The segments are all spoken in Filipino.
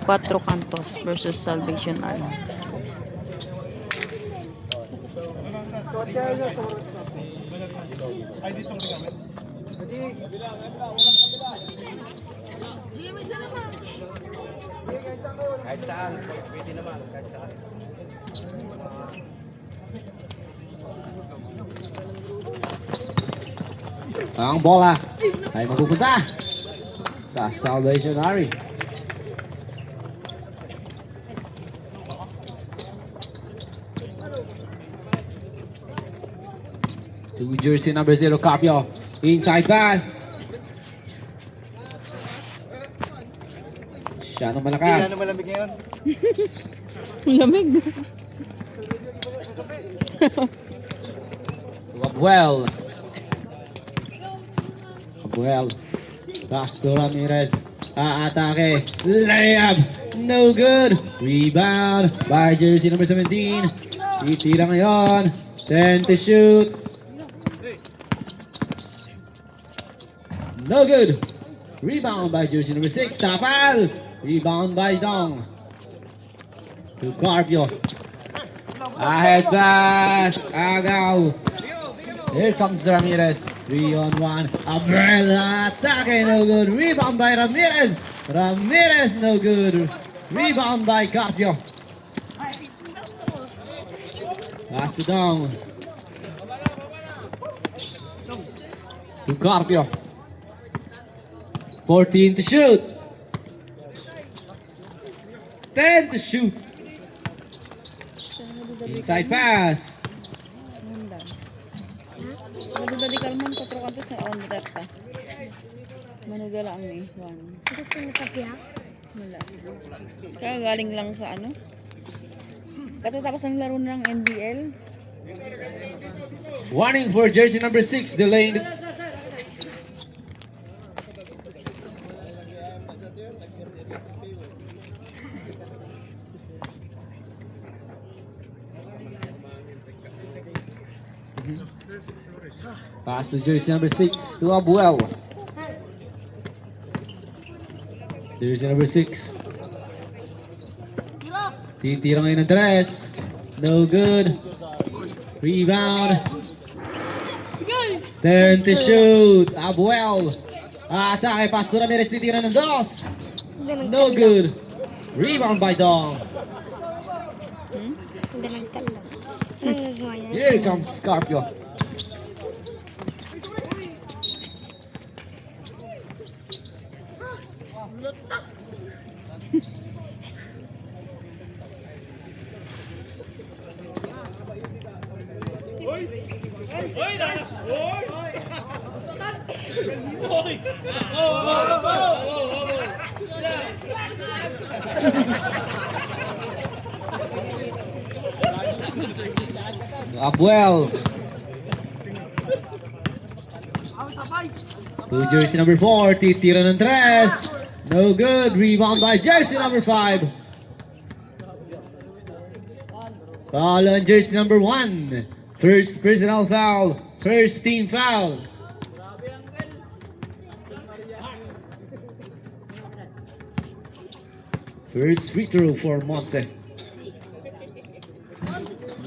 Cuatro Cantos versus Salvation Army. Kahit saan, pwede naman. Kahit saan. Ang bola ay mapupunta sa Salvation Army. To jersey number 0, Capio. Inside pass. Siya nung malakas. Ano malamig ngayon? Lamig. Abuel. Pass to Ramirez. Atake. Layup. No good. Rebound by jersey number 17. Titira ngayon. 10 to shoot. No good. Rebound by jersey number 6. Tapal. Rebound by Dong. To Carpio. Ahead pass. Agaw. Here comes Ramirez. 3-on-1. Abuel atake. No good. Rebound by Ramirez. Ramirez no good. Rebound by Carpio. Pass to Dong. To Carpio. 14 to shoot. 10 to shoot. Inside pass. Madudali kalman 4 Cantos na on data. Manudala ang ni Juan. Wala. Kaya galing lang sa ano? Katatapos ang laro ng NBL. Warning for jersey number 6, delaying the... Pass to jersey number 6 to Abuel. Jersey number 6. Titira ngayon ng tres. No good. Rebound. 10 to shoot. Abuel. Atake. Pass to Ramirez. Titira ng dos. No good. Rebound by Dong. Here comes Scarpio. Abuel. To jersey number 4, titira ng tres. No good. Rebound by jersey number 5. Foul on jersey number 1. First personal foul. First team foul. First free throw for Montse.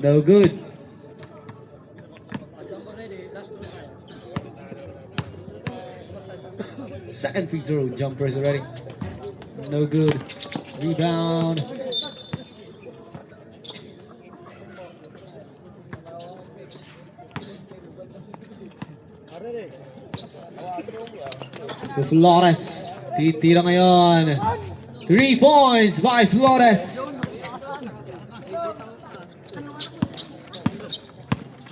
No good. Second free throw, jumpers already. No good. Rebound. To Flores. Titira ngayon. 3 points by Flores.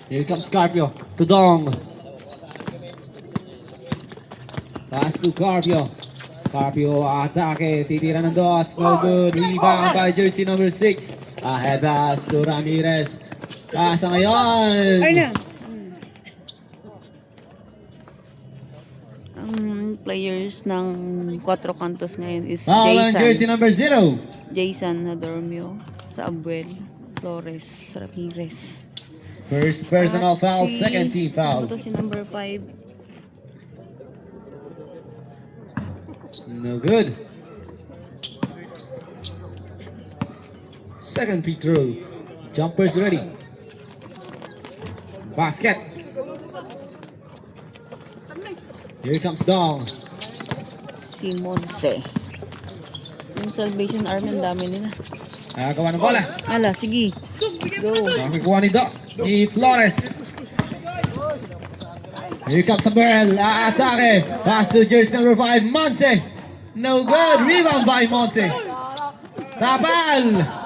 Here comes Carpio. To Dong. Pass to Carpio. Carpio atake. Titira ng dos. No good. Rebound by jersey number 6. Ahead pass to Ramirez. Pasa ngayon. Ay na. Ang players ng Cuatro Cantos ngayon is Foul on jersey Jason. number 0. Jason Nadormio sa Abuel. Flores Ramirez. First personal At foul, si- second team foul. Ano to si number 5? No good. Second free throw. Jumpers ready. Basket. Here comes Dong. Si Monse. Yung Salvation Army, ang dami nila. Nakagawa ng bola. Ala, sige. Go. Nakikuha ni Doc. Ni Flores. Here comes the Burl. Atake. Pass to jersey number 5, Monse. No good. Rebound by Monse. Tapal.